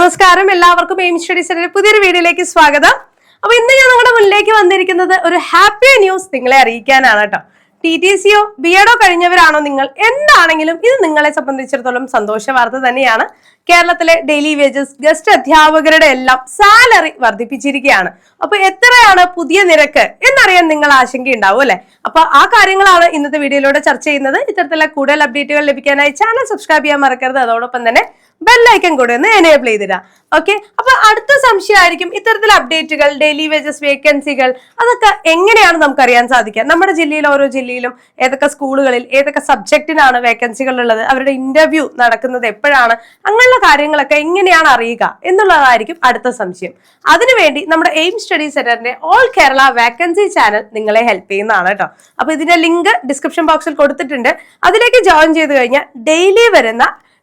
നമസ്കാരം, എല്ലാവർക്കും aim study സെന്ററിന്റെ പുതിയൊരു വീഡിയോയിലേക്ക് സ്വാഗതം. അപ്പൊ ഇന്ന് ഞാൻ നിങ്ങളുടെ മുന്നിലേക്ക് വന്നിരിക്കുന്നത് ഒരു ഹാപ്പി ന്യൂസ് നിങ്ങളെ അറിയിക്കാനാണ് കേട്ടോ. TTCയോ BEdോ കഴിഞ്ഞവരാണോ നിങ്ങൾ, എന്താണെങ്കിലും ഇത് നിങ്ങളെ സംബന്ധിച്ചിടത്തോളം സന്തോഷ വാർത്ത തന്നെയാണ്. കേരളത്തിലെ ഡെയിലി വേജസ് ഗസ്റ്റ് അധ്യാപകരുടെ എല്ലാം സാലറി വർദ്ധിപ്പിച്ചിരിക്കുകയാണ്. അപ്പൊ എത്രയാണ് പുതിയ നിരക്ക് എന്നറിയാൻ നിങ്ങൾ ആശങ്കയുണ്ടാവും അല്ലെ? അപ്പൊ ആ കാര്യങ്ങളാണ് ഇന്നത്തെ വീഡിയോയിലൂടെ ചർച്ച ചെയ്യുന്നത്. ഇത്തരത്തിലുള്ള കൂടുതൽ അപ്ഡേറ്റുകൾ ലഭിക്കാനായി ചാനൽ സബ്സ്ക്രൈബ് ചെയ്യാൻ മറക്കരുത്. അതോടൊപ്പം തന്നെ ബെല്ലൈക്കൺ കൂടെ ഒന്ന് എനേബിൾ ചെയ്തിടാം. ഓക്കെ, അപ്പൊ അടുത്ത സംശയമായിരിക്കും ഇത്തരത്തിലുള്ള അപ്ഡേറ്റുകൾ, ഡെയിലി വേജസ് വേക്കൻസികൾ, അതൊക്കെ എങ്ങനെയാണ് നമുക്ക് അറിയാൻ സാധിക്കുക? നമ്മുടെ ജില്ലയിൽ, ഓരോ ജില്ലയിലും ഏതൊക്കെ സ്കൂളുകളിൽ ഏതൊക്കെ സബ്ജക്റ്റിനാണ് വേക്കൻസികൾ ഉള്ളത്, അവരുടെ ഇന്റർവ്യൂ നടക്കുന്നത് എപ്പോഴാണ്, അങ്ങനെയുള്ള കാര്യങ്ങളൊക്കെ എങ്ങനെയാണ് അറിയുക എന്നുള്ളതായിരിക്കും അടുത്ത സംശയം. അതിനുവേണ്ടി നമ്മുടെ എയിം സ്റ്റഡി സെന്ററിന്റെ ഓൾ കേരള വേക്കൻസി ചാനൽ നിങ്ങളെ ഹെൽപ്പ് ചെയ്യുന്നതാണ് കേട്ടോ. അപ്പൊ ഇതിന്റെ ലിങ്ക് ഡിസ്ക്രിപ്ഷൻ ബോക്സിൽ കൊടുത്തിട്ടുണ്ട്. അതിലേക്ക് ജോയിൻ ചെയ്ത് കഴിഞ്ഞാൽ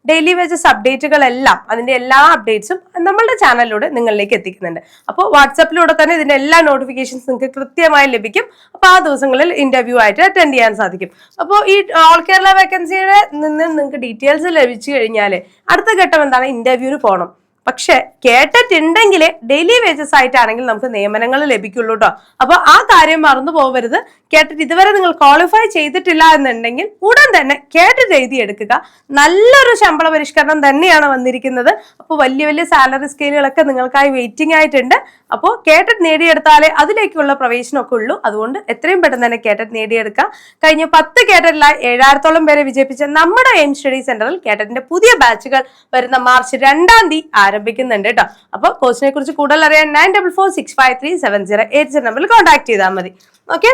ഡെയിലി വേജസ് അപ്ഡേറ്റുകളെല്ലാം, അതിന്റെ എല്ലാ അപ്ഡേറ്റ്സും നമ്മളുടെ ചാനലിലൂടെ നിങ്ങളിലേക്ക് എത്തിക്കുന്നുണ്ട്. അപ്പോൾ വാട്സാപ്പിലൂടെ തന്നെ ഇതിന്റെ എല്ലാ നോട്ടിഫിക്കേഷൻസ് നിങ്ങൾക്ക് കൃത്യമായി ലഭിക്കും. അപ്പോൾ ആ ദിവസങ്ങളിൽ ഇന്റർവ്യൂ ആയിട്ട് അറ്റൻഡ് ചെയ്യാൻ സാധിക്കും. അപ്പോൾ ഈ ഓൾ കേരള വേക്കൻസിയുടെ നിന്ന് നിങ്ങൾക്ക് ഡീറ്റെയിൽസ് ലഭിച്ചു കഴിഞ്ഞാൽ അടുത്ത ഘട്ടം എന്താണ്? ഇന്റർവ്യൂവിന് പോകണം. പക്ഷെ കേട്ടിട്ടുണ്ടെങ്കിൽ ഡെയിലി വേജസ് ആയിട്ടാണെങ്കിൽ നമുക്ക് നിയമനങ്ങൾ ലഭിക്കുള്ളൂ കേട്ടോ. അപ്പൊ ആ കാര്യം മറന്നു പോകരുത്. കേട്ടിട്ട് ഇതുവരെ നിങ്ങൾ ക്വാളിഫൈ ചെയ്തിട്ടില്ല എന്നുണ്ടെങ്കിൽ ഉടൻ തന്നെ കേട്ടിട്ട് എഴുതിയെടുക്കുക. നല്ലൊരു ശമ്പള പരിഷ്കരണം തന്നെയാണ് വന്നിരിക്കുന്നത്. അപ്പോൾ വലിയ വലിയ സാലറി സ്കെയിലുകളൊക്കെ നിങ്ങൾക്കായി വെയിറ്റിംഗ് ആയിട്ടുണ്ട്. അപ്പോൾ കേട്ടിട്ട് നേടിയെടുത്താലേ അതിലേക്കുള്ള പ്രവേശനമൊക്കെ ഉള്ളൂ. അതുകൊണ്ട് എത്രയും പെട്ടെന്ന് തന്നെ കേട്ടിട്ട് നേടിയെടുക്കുക. കഴിഞ്ഞ 10 കേട്ടറ്റിലായി 7000-ഓളം പേരെ വിജയിപ്പിച്ച നമ്മുടെ എയിം സ്റ്റഡി സെന്ററിൽ കേട്ടറ്റിന്റെ പുതിയ ബാച്ചുകൾ വരുന്ന മാർച്ച് 2-ാം തീയതി ആരംഭിക്കുന്നുണ്ട് കേട്ടോ. അപ്പൊ കോഴ്സിനെ കുറിച്ച് കൂടുതൽ അറിയാൻ 9446537080 നമ്പറിൽ കോൺടാക്ട് ചെയ്താൽ മതി. ഓക്കെ,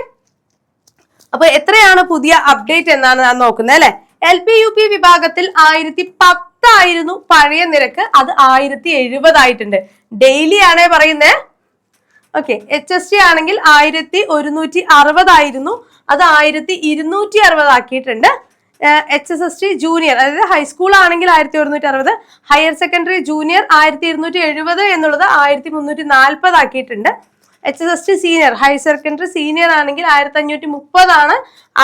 അപ്പൊ എത്രയാണ് പുതിയ അപ്ഡേറ്റ് എന്നാണ് ഞാൻ നോക്കുന്നത് അല്ലെ. LP-UP വിഭാഗത്തിൽ 1010 ആയിരുന്നു പഴയ നിരക്ക്, അത് 1070 ആയിട്ടുണ്ട്. ഡെയിലി ആണേ പറയുന്നേ. ഓക്കെ, HST ആണെങ്കിൽ 1160 ആയിരുന്നു, അത് 1260 ആക്കിയിട്ടുണ്ട്. HSST ജൂനിയർ, അതായത് ഹൈസ്കൂൾ ആണെങ്കിൽ 1160, ഹയർ സെക്കൻഡറി ജൂനിയർ 1270 എന്നുള്ളത് 1340 ആക്കിയിട്ടുണ്ട്. HSST senior, higher secondary senior ആണെങ്കിൽ 1530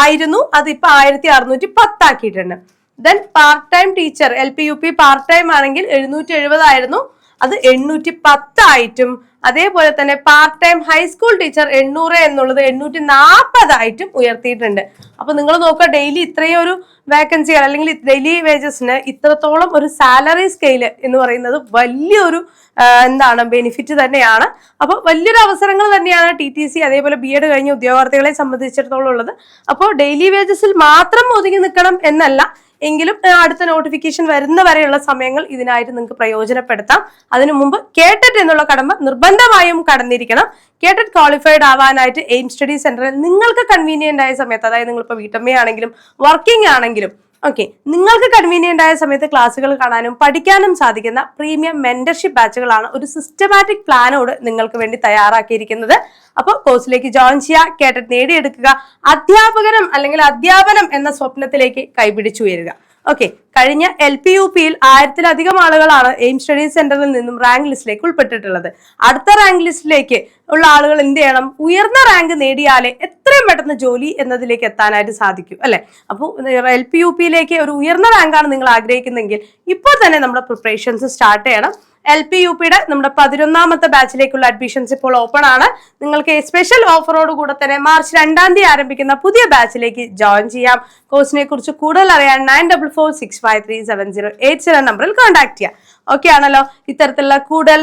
ആയിരുന്നു, അതിപ്പോ 1610 ആക്കിയിട്ടുണ്ട്. Then part time teacher LP-UP part time ആണെങ്കിൽ 770 ആയിരുന്നു, അത് 810 ആയിട്ടും, അതേപോലെ തന്നെ പാർട്ട് ടൈം ഹൈസ്കൂൾ ടീച്ചർ 800 എന്നുള്ളത് 840 ആയിട്ടും ഉയർത്തിയിട്ടുണ്ട്. അപ്പൊ നിങ്ങൾ നോക്കുക, ഡെയിലി ഇത്രയും ഒരു വേക്കൻസികൾ അല്ലെങ്കിൽ ഡെയിലി വേജസിന് ഇത്രത്തോളം ഒരു സാലറി സ്കെയില് എന്ന് പറയുന്നത് വലിയൊരു ബെനിഫിറ്റ് തന്നെയാണ്. അപ്പൊ വലിയൊരു അവസരങ്ങൾ തന്നെയാണ് TTC അതേപോലെ BEd കഴിഞ്ഞ ഉദ്യോഗാർത്ഥികളെ സംബന്ധിച്ചിടത്തോളം ഉള്ളത്. അപ്പോൾ ഡെയിലി വേജസിൽ മാത്രം ഒതുങ്ങി നിൽക്കണം എന്നല്ല, എങ്കിലും അടുത്ത നോട്ടിഫിക്കേഷൻ വരുന്ന വരെയുള്ള സമയങ്ങൾ ഇതിനായിട്ട് നിങ്ങൾക്ക് പ്രയോജനപ്പെടുത്താം. അതിനു മുമ്പ് കേട്ടറ്റ് എന്നുള്ള കടമ നിർബന്ധമായും കടന്നിരിക്കണം. കേട്ടറ്റ് ക്വാളിഫൈഡ് ആവാനായിട്ട് എയിം സ്റ്റഡി സെന്ററിൽ നിങ്ങൾക്ക് കൺവീനിയന്റ് ആയ സമയത്ത്, അതായത് നിങ്ങളിപ്പോൾ വീട്ടമ്മയാണെങ്കിലും വർക്കിംഗ് ആണെങ്കിലും ഓക്കെ, നിങ്ങൾക്ക് കൺവീനിയന്റ് ആയ സമയത്ത് ക്ലാസ്സുകൾ കാണാനും പഠിക്കാനും സാധിക്കുന്ന പ്രീമിയം മെന്റർഷിപ്പ് ബാച്ചുകളാണ് ഒരു സിസ്റ്റമാറ്റിക് പ്ലാനോട് നിങ്ങൾക്ക് വേണ്ടി തയ്യാറാക്കിയിരിക്കുന്നത്. അപ്പോൾ കോഴ്സിലേക്ക് ജോയിൻ ചെയ്യുക, കേട്ടറ്റ് നേടിയെടുക്കുക, അധ്യാപകനം അല്ലെങ്കിൽ അധ്യാപനം എന്ന സ്വപ്നത്തിലേക്ക് കൈപിടിച്ചുയരുക. ഓക്കെ, കഴിഞ്ഞ LP-UPയിൽ 1000-ലധികം ആളുകളാണ് എയിം സ്റ്റഡി സെന്ററിൽ നിന്നും റാങ്ക് ലിസ്റ്റിലേക്ക് ഉൾപ്പെട്ടിട്ടുള്ളത്. അടുത്ത റാങ്ക് ലിസ്റ്റിലേക്ക് ഉള്ള ആളുകൾ എന്ത് ചെയ്യണം? ഉയർന്ന റാങ്ക് നേടിയാലേ എത്രയും പെട്ടെന്ന് ജോലി എന്നതിലേക്ക് എത്താനായിട്ട് സാധിക്കും അല്ലെ. അപ്പോൾ LP-UPയിലേക്ക് ഒരു ഉയർന്ന റാങ്കാണ് നിങ്ങൾ ആഗ്രഹിക്കുന്നതെങ്കിൽ ഇപ്പോൾ തന്നെ നമ്മുടെ പ്രിപ്പറേഷൻസ് സ്റ്റാർട്ട് ചെയ്യണം. LP-UPയുടെ നമ്മുടെ 11-ാമത്തെ ബാച്ചിലേക്കുള്ള അഡ്മിഷൻസ് ഇപ്പോൾ ഓപ്പൺ ആണ്. നിങ്ങൾക്ക് സ്പെഷ്യൽ ഓഫറോട് കൂടെ തന്നെ മാർച്ച് 2-ാം തീയതി ആരംഭിക്കുന്ന പുതിയ ബാച്ചിലേക്ക് ജോയിൻ ചെയ്യാം. കോഴ്സിനെ കുറിച്ച് കൂടുതൽ അറിയാൻ 9446537080 നമ്പറിൽ കോൺടാക്ട് ചെയ്യാം. ഓക്കെ ആണല്ലോ. ഇത്തരത്തിലുള്ള കൂടുതൽ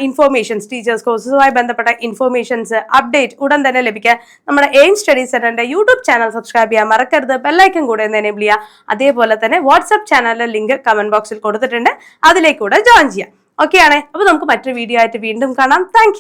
ഇൻഫോർമേഷൻസ്, ടീച്ചേഴ്സ് കോഴ്സുമായി ബന്ധപ്പെട്ട ഇൻഫോർമേഷൻസ്, അപ്ഡേറ്റ് ഉടൻ തന്നെ ലഭിക്കാൻ നമ്മുടെ എയിം സ്റ്റഡി സെന്ററിന്റെ യൂട്യൂബ് ചാനൽ സബ്സ്ക്രൈബ് ചെയ്യാൻ മറക്കരുത്. ബെല്ലൈക്കൺ കൂടെ ഒന്ന് എനേബിൾ ചെയ്യുക. അതേപോലെ തന്നെ വാട്സ്ആപ്പ് ചാനലിലെ ലിങ്ക് കമന്റ് ബോക്സിൽ കൊടുത്തിട്ടുണ്ട്, അതിലേക്കൂടെ ജോയിൻ ചെയ്യാം. ഓക്കെ ആണേ. അപ്പൊ നമുക്ക് മറ്റൊരു വീഡിയോ ആയിട്ട് വീണ്ടും കാണാം. താങ്ക്